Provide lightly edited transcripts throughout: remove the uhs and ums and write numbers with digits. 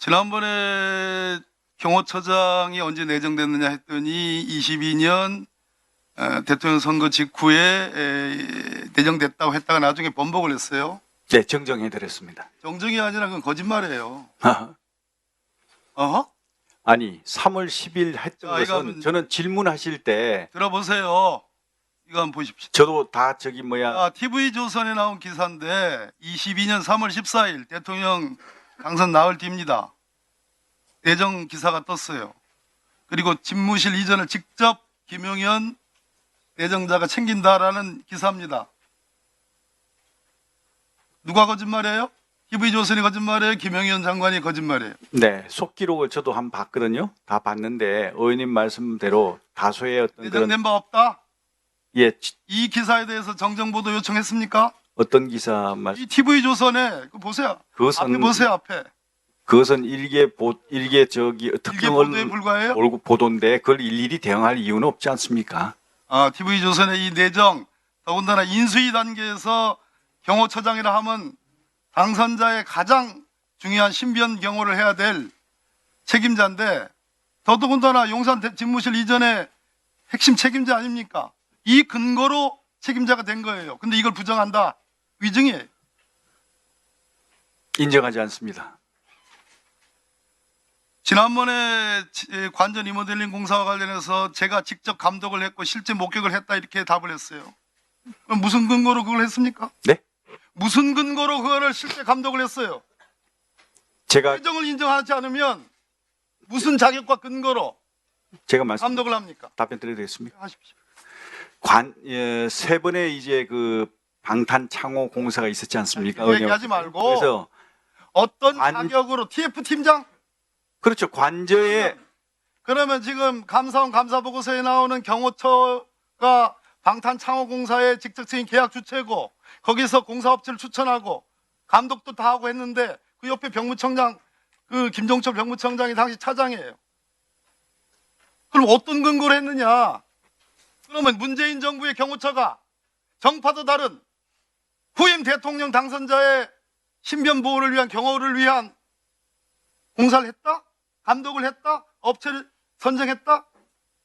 지난번에 경호처장이 언제 내정됐느냐 했더니 22년 대통령 선거 직후에 내정됐다고 했다가 나중에 번복을 했어요. 네, 정정해드렸습니다. 정정이 아니라 그건 거짓말이에요. 어허? 아니, 3월 10일 했던 자, 이거 것은 한번 저는 질문하실 때 들어보세요. 이거 한번 보십시오. 저도 다 TV조선에 나온 기사인데 22년 3월 14일 대통령 당선 나흘 뒤입니다. 내정 기사가 떴어요. 그리고 집무실 이전을 직접 김용현 내정자가 챙긴다라는 기사입니다. 누가 거짓말이에요? TV조선이 거짓말이에요? 김용현 장관이 거짓말이에요? 네, 속기록을 저도 한번 봤거든요. 다 봤는데 의원님 말씀대로 다소의 어떤 그런 내정된 바 없다? 이 이 기사에 대해서 정정보도 요청했습니까? 어떤 기사 말씀? 이 TV조선에 그거 보세요. 앞에 보세요, 앞에. 그것은 일개 저기 이게 특정 보도에 불과해요? 보도인데 그걸 일일이 대응할 이유는 없지 않습니까? TV조선의 이 내정, 더군다나 인수위 단계에서 경호처장이라 하면 당선자의 가장 중요한 신변 경호를 해야 될 책임자인데 더더군다나 용산 집무실 이전에 핵심 책임자 아닙니까? 이 근거로 책임자가 된 거예요. 근데 이걸 부정한다. 위증이에요. 인정하지 않습니다. 지난번에 관전 리모델링 공사와 관련해서 제가 직접 감독을 했고 실제 목격을 했다 이렇게 답을 했어요. 그럼 무슨 근거로 그걸 했습니까? 네? 무슨 근거로 그거를 실제 감독을 했어요? 제가 회정을 인정하지 않으면 무슨 자격과 근거로 감독을 합니까? 답변 드리겠습니다. 하십시오. 세 번의 이제 그 방탄 창호 공사가 있었지 않습니까? 그 얘기하지 말고 그래서 어떤 자격으로 TF 팀장? 그렇죠. 관저에 그러면 지금 감사원 감사 보고서에 나오는 경호처가 방탄 창호 공사의 직접적인 계약 주체고 거기서 공사업체를 추천하고 감독도 다 하고 했는데 그 옆에 병무청장 그 김종철 병무청장이 당시 차장이에요. 그럼 어떤 근거로 했느냐? 그러면 문재인 정부의 경호처가 정파도 다른 후임 대통령 당선자의 신변 보호를 위한 경호를 위한 공사를 했다? 감독을 했다? 업체를 선정했다?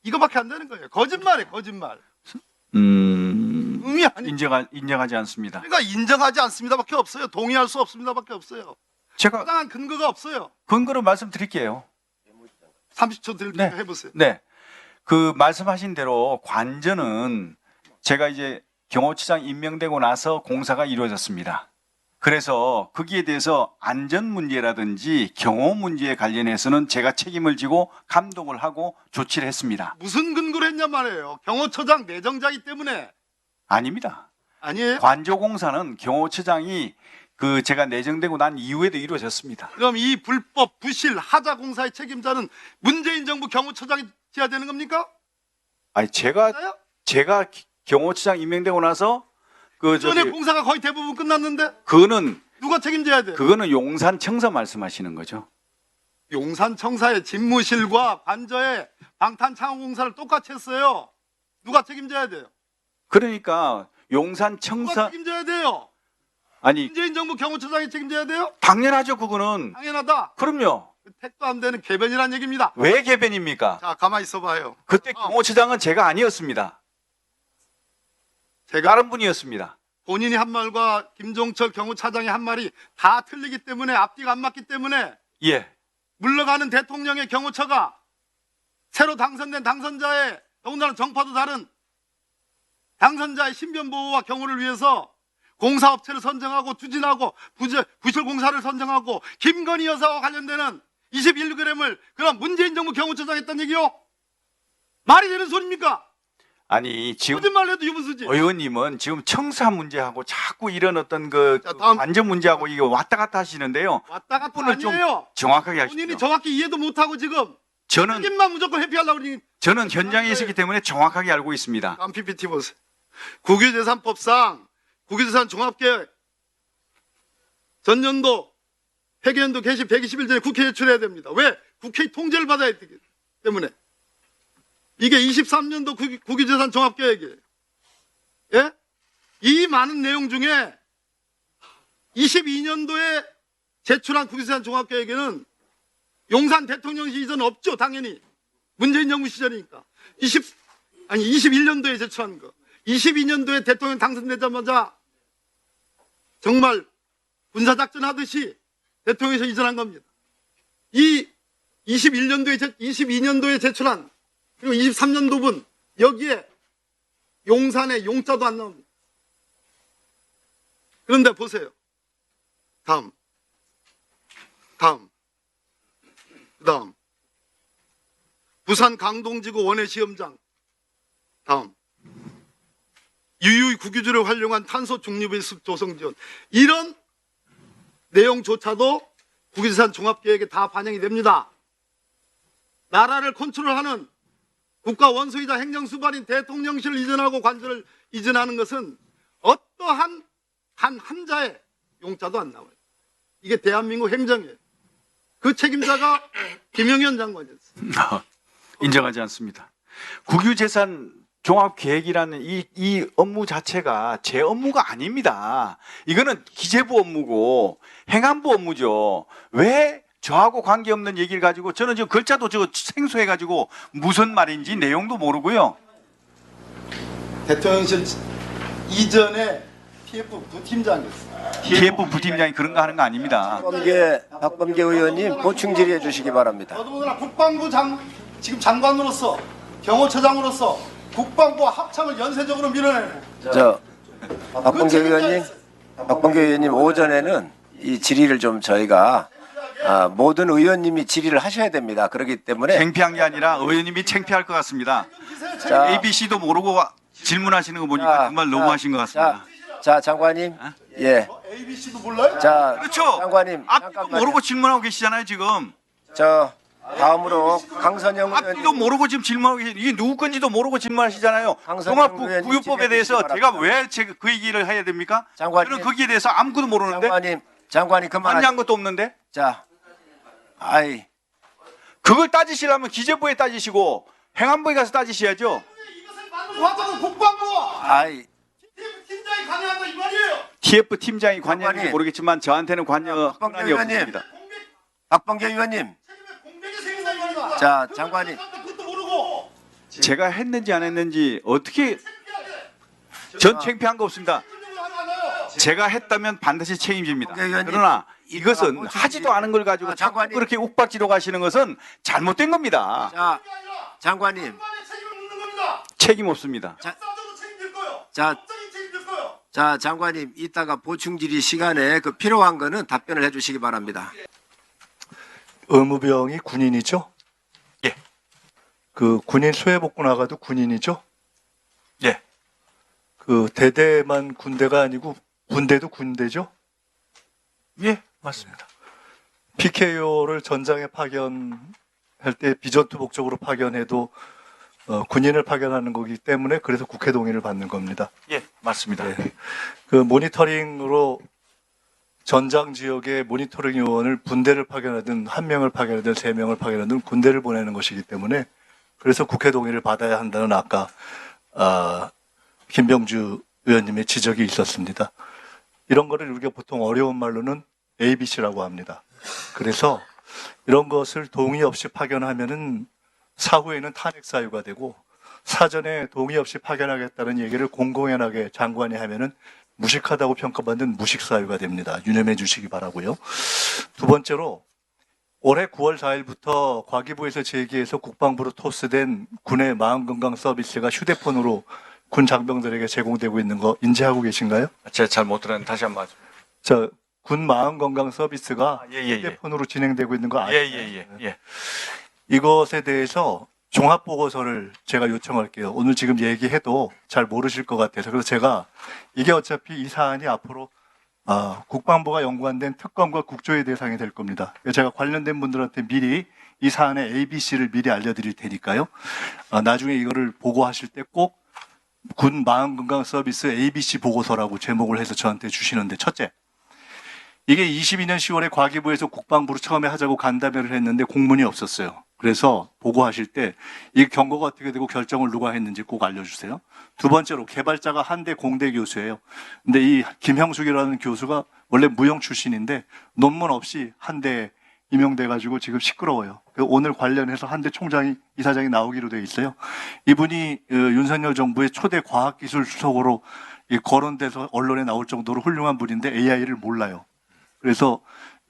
이거밖에 안 되는 거예요. 거짓말이에요, 거짓말. 의미 아니. 인정하지 않습니다. 그러니까 인정하지 않습니다밖에 없어요. 동의할 수 없습니다밖에 없어요. 제가 타당한 근거가 없어요. 근거로 말씀드릴게요. 30초 드릴게요. 네. 해보세요. 네. 그 말씀하신 대로 관저는 제가 이제 경호처장 임명되고 나서 공사가 이루어졌습니다. 그래서 거기에 대해서 안전 문제라든지 경호 문제에 관련해서는 제가 책임을 지고 감독을 하고 조치를 했습니다. 무슨 근거로 했냐 말이에요. 경호처장 내정자이기 때문에. 아닙니다. 아니에요? 관저공사는 경호처장이 그 제가 내정되고 난 이후에도 이루어졌습니다. 그럼 이 불법 부실 하자 공사의 책임자는 문재인 정부 경호처장이 져야 되는 겁니까? 아니 제가 경호처장 임명되고 나서 전에 공사가 거의 대부분 끝났는데 그거는 누가 책임져야 돼요? 그거는 용산청사 말씀하시는 거죠. 용산청사의 집무실과 관저의 방탄창호공사를 똑같이 했어요. 누가 책임져야 돼요? 그러니까 누가 용산청사 책임져야 돼요? 아니 문재인 정부 경호처장이 책임져야 돼요? 당연하죠. 그거는 당연하다. 그럼요. 택도 안 되는 개변이란 얘기입니다. 왜 개변입니까? 자, 가만히 있어봐요. 그때 경호처장은 제가 아니었습니다. 제가 다른 분이었습니다. 본인이 한 말과 김종철 경호차장의 한 말이 다 틀리기 때문에 앞뒤가 안 맞기 때문에 예. 물러가는 대통령의 경호처가 새로 당선된 당선자의 더군다나 정파도 다른 당선자의 신변 보호와 경호를 위해서 공사업체를 선정하고 추진하고 부실 공사를 선정하고 김건희 여사와 관련되는 21g을 그럼 문재인 정부 경호처장 했단 얘기요? 말이 되는 소리입니까? 아니 지금 거짓말 해도 유분수지. 의원님은 지금 청사 문제하고 자꾸 이런 어떤 그 자, 다음. 안전 문제하고 이거 왔다 갔다 하시는데요. 왔다 갔다 분을 좀 아니에요. 정확하게 하십시오. 본인이 정확히 이해도 못하고 지금 저는 책임만 무조건 회피하려고 그러니 저는 현장에 있었기 때문에 정확하게 알고 있습니다. 다음 PPT 보세요. 국유재산법상 국유재산 종합계획 전년도 회계연도 개시 120일 전에 국회에 제출해야 됩니다. 왜? 국회의 통제를 받아야 되기 때문에. 이게 23년도 국유재산 종합계획이에요. 예? 이 많은 내용 중에 22년도에 제출한 국유재산 종합계획에는 용산 대통령실 이전 없죠, 당연히. 문재인 정부 시절이니까. 21년도에 제출한 거. 22년도에 대통령 당선되자마자 정말 군사작전 하듯이 대통령실 이전한 겁니다. 이 22년도에 제출한 그리고 23년도분 여기에 용산에 용자도 안 나옵니다. 그런데 보세요. 다음. 부산 강동지구 원해시험장. 다음. 유유히 국유지를 활용한 탄소 중립의 숲 조성 지원. 이런 내용조차도 국유재산 종합계획에 다 반영이 됩니다. 나라를 컨트롤하는 국가 원수이자 행정수반인 대통령실을 이전하고 관저를 이전하는 것은 어떠한 단 한자의 용자도 안 나와요. 이게 대한민국 행정이에요. 그 책임자가 김영현 장관이었어요. 인정하지 않습니다. 국유재산 종합계획이라는 이 업무 자체가 제 업무가 아닙니다. 이거는 기재부 업무고 행안부 업무죠. 왜 저하고 관계없는 얘기를 가지고 저는 지금 글자도 저 생소해가지고 무슨 말인지 내용도 모르고요. 대통령실 이전에 TF 부팀장이었어요. TF 부팀장이 그런 거 하는 거 아닙니다. 박범계 의원님 보충 질의해 주시기 바랍니다. 더더군다나 국방부 지금 장관으로서 경호처장으로서 국방부와 합참을 연쇄적으로 밀어내고 박범계 의원님 오전에는 이 질의를 좀 저희가 모든 의원님이 질의를 하셔야 됩니다. 그렇기 때문에 창피한 게 아니라 의원님이 창피할 것 같습니다. 자, ABC도 모르고 질문하시는 거 보니까 정말 너무하신 것 같습니다. 자 장관님, 예, ABC도 몰라요? 자 그렇죠. 장관님 앞뒤도 잠깐만요. 모르고 질문하고 계시잖아요 지금. 다음으로 강선영 앞뒤도 의원님. 모르고 질문하고 계시. 이게 누구 건지도 모르고 질문하시잖아요. 강선영 의원님 종합구유법에 대해서 질의해 제가 주시기 왜 그 얘기를 해야 됩니까? 장관님. 저는 거기에 대해서 아무것도 모르는데 장관님 관여한 것도 없는데 그걸 따지시려면 기재부에 따지시고 행안부에 가서 따지셔야죠. 이것을 만들어 하자는 국방부와 팀장이 관여한다 이 말이에요. TF 팀장이 관여하는지 장관님. 모르겠지만 저한테는 관여 박범계 권한이 의원님. 없습니다. 박범계 의원님, 공백이 생긴다 이 말이야. 자 장관님, 그것도 모르고 제가 했는지 안 했는지 어떻게 전 창피한 거 없습니다. 제가 했다면 반드시 책임집니다. 박범계 의원님. 그러나 이것은 보충 하지도 않은 걸 가지고 자꾸 장관님. 그렇게 욱박지로 가시는 것은 잘못된 겁니다. 자 장관님, 책임을 묻는 겁니다. 책임 없습니다. 역사적으로 책임질 거요. 자 법적인 책임질 거요. 자 장관님 이따가 보충 질의 시간에 그 필요한 거는 답변을 해주시기 바랍니다. 의무병이 군인이죠? 예. 그 군인 수해복구 나가도 군인이죠? 예. 그 대대만 군대가 아니고 군대도 군대죠? 예, 맞습니다. PKO를 전장에 파견할 때 비전투 목적으로 파견해도 군인을 파견하는 거기 때문에 그래서 국회 동의를 받는 겁니다. 예, 맞습니다. 예. 그 모니터링으로 전장 지역에 모니터링 요원을 분대를 파견하든 한 명을 파견하든 세 명을 파견하든 군대를 보내는 것이기 때문에 그래서 국회 동의를 받아야 한다는 아까 김병주 의원님의 지적이 있었습니다. 이런 거를 우리가 보통 어려운 말로는 ABC라고 합니다. 그래서 이런 것을 동의 없이 파견하면은 사후에는 탄핵 사유가 되고 사전에 동의 없이 파견하겠다는 얘기를 공공연하게 장관이 하면은 무식하다고 평가받는 무식 사유가 됩니다. 유념해 주시기 바라고요. 두 번째로 올해 9월 4일부터 과기부에서 제기해서 국방부로 토스된 군의 마음건강 서비스가 휴대폰으로 군 장병들에게 제공되고 있는 거 인지하고 계신가요? 제가 잘 못 들었는데 다시 한번 하죠. 자, 군 마음건강 서비스가 예. 휴대폰으로 진행되고 있는 거 아시죠? 예. 이것에 대해서 종합보고서를 제가 요청할게요. 오늘 지금 얘기해도 잘 모르실 것 같아서. 그래서 제가 이게 어차피 이 사안이 앞으로 국방부가 연관된 특검과 국조의 대상이 될 겁니다. 제가 관련된 분들한테 미리 이 사안의 ABC를 미리 알려드릴 테니까요. 나중에 이거를 보고하실 때 꼭 군 마음건강 서비스 ABC 보고서라고 제목을 해서 저한테 주시는데, 첫째, 이게 22년 10월에 과기부에서 국방부로 처음에 하자고 간담회를 했는데 공문이 없었어요. 그래서 보고하실 때 이 경고가 어떻게 되고 결정을 누가 했는지 꼭 알려주세요. 두 번째로 개발자가 한대 공대 교수예요. 근데 이 김형숙이라는 교수가 원래 무용 출신인데 논문 없이 한대 임용돼가지고 지금 시끄러워요. 오늘 관련해서 한대 총장이 이사장이 나오기로 돼 있어요. 이분이 윤석열 정부의 초대 과학기술 수석으로 거론돼서 언론에 나올 정도로 훌륭한 분인데 AI를 몰라요. 그래서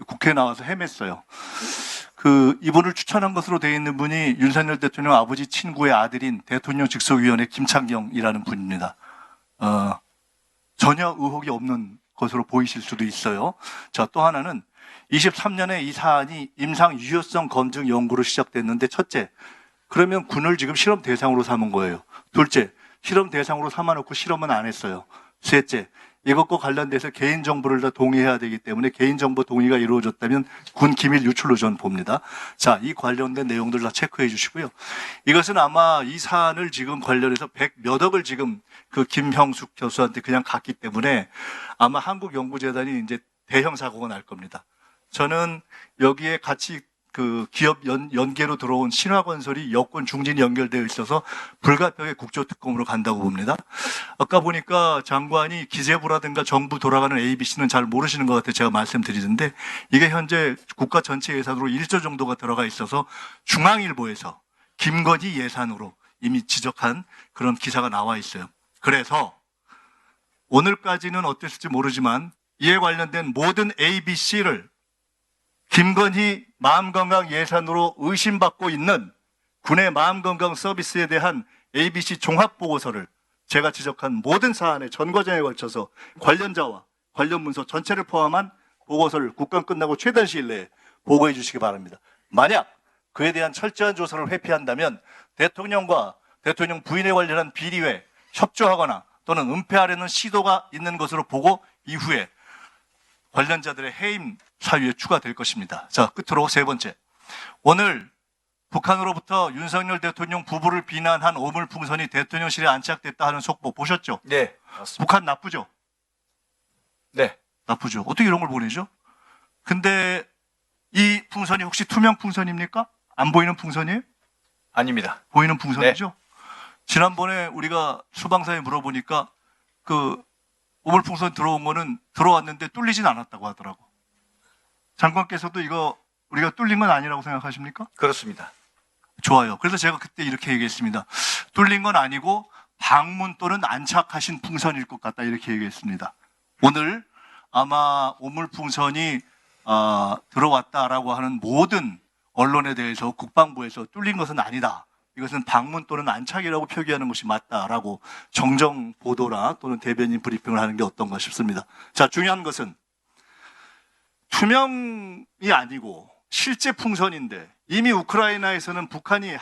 국회에 나와서 헤맸어요. 이분을 추천한 것으로 되어 있는 분이 윤석열 대통령 아버지 친구의 아들인 대통령 직속위원회 김창경이라는 분입니다. 전혀 의혹이 없는 것으로 보이실 수도 있어요. 자, 또 하나는 23년에 이 사안이 임상 유효성 검증 연구로 시작됐는데, 첫째, 그러면 군을 지금 실험 대상으로 삼은 거예요. 둘째, 실험 대상으로 삼아놓고 실험은 안 했어요. 셋째, 이것과 관련돼서 개인정보를 다 동의해야 되기 때문에 개인정보 동의가 이루어졌다면 군 기밀 유출로 저는 봅니다. 자, 이 관련된 내용들 다 체크해 주시고요. 이것은 아마 이 사안을 지금 관련해서 100몇 억을 지금 김형숙 교수한테 그냥 갔기 때문에 아마 한국연구재단이 이제 대형 사고가 날 겁니다. 저는 여기에 같이 기업 연계로 들어온 신화건설이 여권 중진이 연결되어 있어서 불가피하게 국조특검으로 간다고 봅니다. 아까 보니까 장관이 기재부라든가 정부 돌아가는 ABC는 잘 모르시는 것 같아요. 제가 말씀드리는데 이게 현재 국가 전체 예산으로 1조 정도가 들어가 있어서 중앙일보에서 김건희 예산으로 이미 지적한 그런 기사가 나와 있어요. 그래서 오늘까지는 어땠을지 모르지만 이에 관련된 모든 ABC를 김건희 마음건강 예산으로 의심받고 있는 군의 마음건강 서비스에 대한 ABC 종합보고서를 제가 지적한 모든 사안의 전 과정에 걸쳐서 관련자와 관련 문서 전체를 포함한 보고서를 국감 끝나고 최단 시일 내에 보고해 주시기 바랍니다. 만약 그에 대한 철저한 조사를 회피한다면 대통령과 대통령 부인에 관련한 비리에 협조하거나 또는 은폐하려는 시도가 있는 것으로 보고 이후에 관련자들의 해임 사유에 추가될 것입니다. 자, 끝으로 세 번째. 오늘 북한으로부터 윤석열 대통령 부부를 비난한 오물풍선이 대통령실에 안착됐다 하는 속보 보셨죠? 네, 맞습니다. 북한 나쁘죠? 네, 나쁘죠. 어떻게 이런 걸 보내죠? 근데 이 풍선이 혹시 투명 풍선입니까? 안 보이는 풍선이에요? 아닙니다. 보이는 풍선이죠? 지난번에 우리가 수방사에 물어보니까 오물풍선 들어온 거는 들어왔는데 뚫리진 않았다고 하더라고. 장관께서도 이거 우리가 뚫린 건 아니라고 생각하십니까? 그렇습니다. 좋아요. 그래서 제가 그때 이렇게 얘기했습니다. 뚫린 건 아니고 방문 또는 안착하신 풍선일 것 같다 이렇게 얘기했습니다. 오늘 아마 오물풍선이 들어왔다라고 하는 모든 언론에 대해서 국방부에서 뚫린 것은 아니다. 이것은 방문 또는 안착이라고 표기하는 것이 맞다라고 정정 보도나 또는 대변인 브리핑을 하는 게 어떤가 싶습니다. 자, 중요한 것은 투명이 아니고 실제 풍선인데 이미 우크라이나에서는 북한이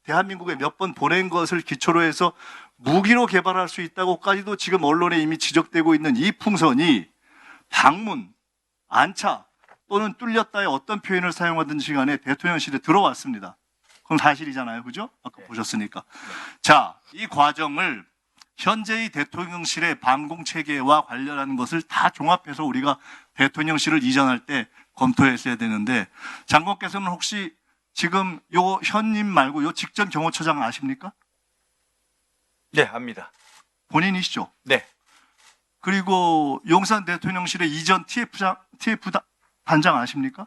대한민국에 몇 번 보낸 것을 기초로 해서 무기로 개발할 수 있다고까지도 지금 언론에 이미 지적되고 있는 이 풍선이 방문, 안착 또는 뚫렸다의 어떤 표현을 사용하든지 간에 대통령실에 들어왔습니다. 그건 사실이잖아요. 그죠? 아까 보셨으니까. 자, 이 과정을 현재의 대통령실의 방공체계와 관련한 것을 다 종합해서 우리가 대통령실을 이전할 때 검토했어야 되는데, 장관께서는 혹시 지금 요 현님 말고 요 직전 경호처장 아십니까? 네, 압니다. 본인이시죠? 네, 그리고 용산 대통령실의 이전 TF 단장 아십니까?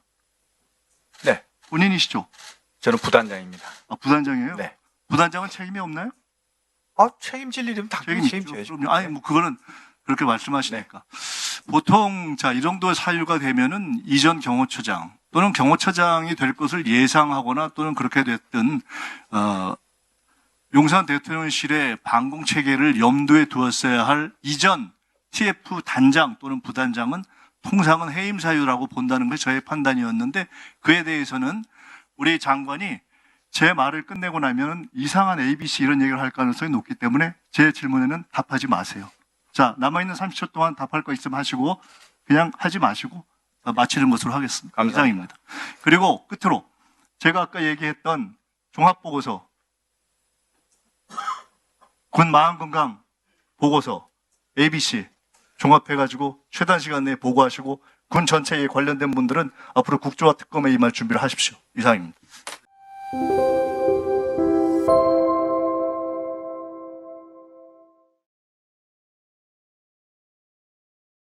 네. 본인이시죠? 저는 부단장입니다. 부단장이에요? 네. 부단장은 책임이 없나요? 책임질 일이면 당연히 책임져야죠. 그럼요. 아니, 그거는 그렇게 말씀하시니까. 보통, 이 정도의 사유가 되면은 이전 경호처장 또는 경호처장이 될 것을 예상하거나 또는 그렇게 됐든, 용산 대통령실의 방공체계를 염두에 두었어야 할 이전 TF 단장 또는 부단장은 통상은 해임 사유라고 본다는 것이 저의 판단이었는데, 그에 대해서는 우리 장관이 제 말을 끝내고 나면 이상한 ABC 이런 얘기를 할 가능성이 높기 때문에 제 질문에는 답하지 마세요. 자, 남아있는 30초 동안 답할 거 있으면 하시고 그냥 하지 마시고 마치는 것으로 하겠습니다. 감사합니다. 이상입니다. 그리고 끝으로 제가 아까 얘기했던 종합보고서, 군 마음건강 보고서 ABC 종합해가지고 최단 시간 내에 보고하시고 군 전체에 관련된 분들은 앞으로 국조와 특검에 임할 준비를 하십시오. 이상입니다.